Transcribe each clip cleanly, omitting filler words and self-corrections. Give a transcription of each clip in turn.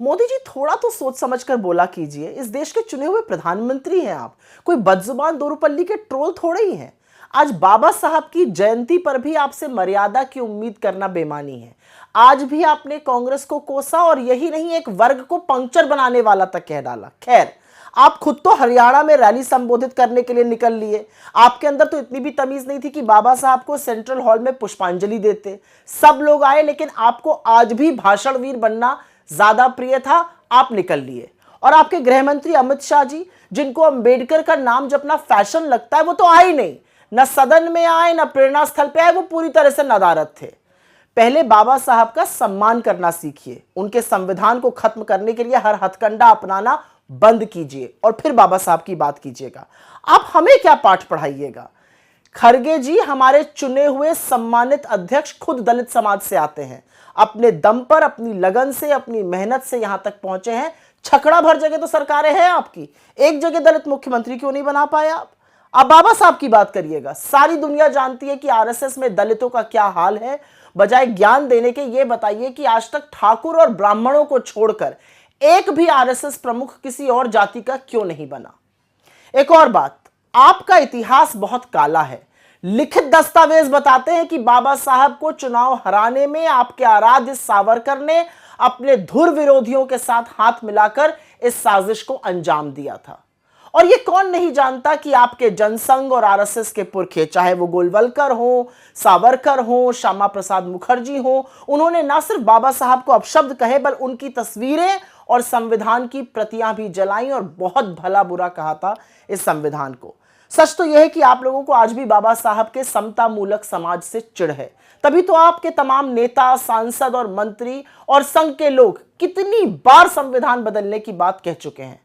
मोदी जी थोड़ा तो सोच समझ कर बोला कीजिए। इस देश के चुने हुए प्रधानमंत्री हैं आप, कोई बदजुबान दोरूपल्ली के ट्रोल थोड़े ही हैं। आज बाबा साहब की जयंती पर भी आपसे मर्यादा की उम्मीद करना बेमानी है। आज भी आपने कांग्रेस को कोसा और यही नहीं, एक वर्ग को पंक्चर बनाने वाला तक कह डाला। खैर, आप खुद तो हरियाणा में रैली संबोधित करने के लिए निकल लिए। आपके अंदर तो इतनी भी तमीज नहीं थी कि बाबा साहब को सेंट्रल हॉल में पुष्पांजलि देते। सब लोग आए, लेकिन आपको आज भी भाषणवीर बनना ज्यादा प्रिय था, आप निकल लिए। और आपके गृह मंत्री अमित शाह जी, जिनको अंबेडकर का नाम जपना फैशन लगता है, वो तो आए नहीं, न सदन में आए न प्रेरणा स्थल पे आए, वो पूरी तरह से नदारद थे। पहले बाबा साहब का सम्मान करना सीखिए, उनके संविधान को खत्म करने के लिए हर हथकंडा अपनाना बंद कीजिए और फिर बाबा साहब की बात कीजिएगा। आप हमें क्या पाठ पढ़ाइएगा। खरगे जी हमारे चुने हुए सम्मानित अध्यक्ष खुद दलित समाज से आते हैं, अपने दम पर, अपनी लगन से, अपनी मेहनत से यहां तक पहुंचे हैं। छकड़ा भर जगह तो सरकारें हैं आपकी, एक जगह दलित मुख्यमंत्री क्यों नहीं बना पाए आप। अब बाबा साहब की बात करिएगा। सारी दुनिया जानती है कि आरएसएस में दलितों का क्या हाल है। बजाय ज्ञान देने के ये बताइए कि आज तक ठाकुर और ब्राह्मणों को छोड़कर एक भी आरएसएस प्रमुख किसी और जाति का क्यों नहीं बना। एक और बात, आपका इतिहास बहुत काला है। लिखित दस्तावेज बताते हैं कि बाबा साहब को चुनाव हराने में आपके आराध्य सावरकर ने अपने धुर विरोधियों के साथ हाथ मिलाकर इस साजिश को अंजाम दिया था। और ये कौन नहीं जानता कि आपके जनसंघ और आरएसएस के पुरखे, चाहे वो गोलवलकर हो, सावरकर हो, श्यामा प्रसाद मुखर्जी हो, उन्होंने ना सिर्फ बाबा साहब को अपशब्द कहे, बल्कि उनकी तस्वीरें और संविधान की प्रतियां भी जलाई और बहुत भला बुरा कहा था इस संविधान को। सच तो यह है कि आप लोगों को आज भी बाबा साहब के समता मूलक समाज से चिढ़ है। तभी तो आपके तमाम नेता, सांसद और मंत्री और संघ के लोग कितनी बार संविधान बदलने की बात कह चुके हैं।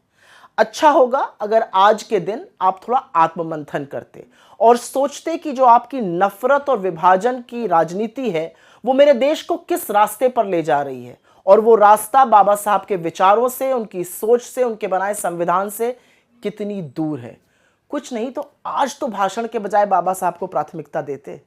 अच्छा होगा अगर आज के दिन आप थोड़ा आत्ममंथन करते और सोचते कि जो आपकी नफरत और विभाजन की राजनीति है, वो मेरे देश को किस रास्ते पर ले जा रही है, और वो रास्ता बाबा साहब के विचारों से, उनकी सोच से, उनके बनाए संविधान से कितनी दूर है। कुछ नहीं तो आज तो भाषण के बजाय बाबा साहब को प्राथमिकता देते।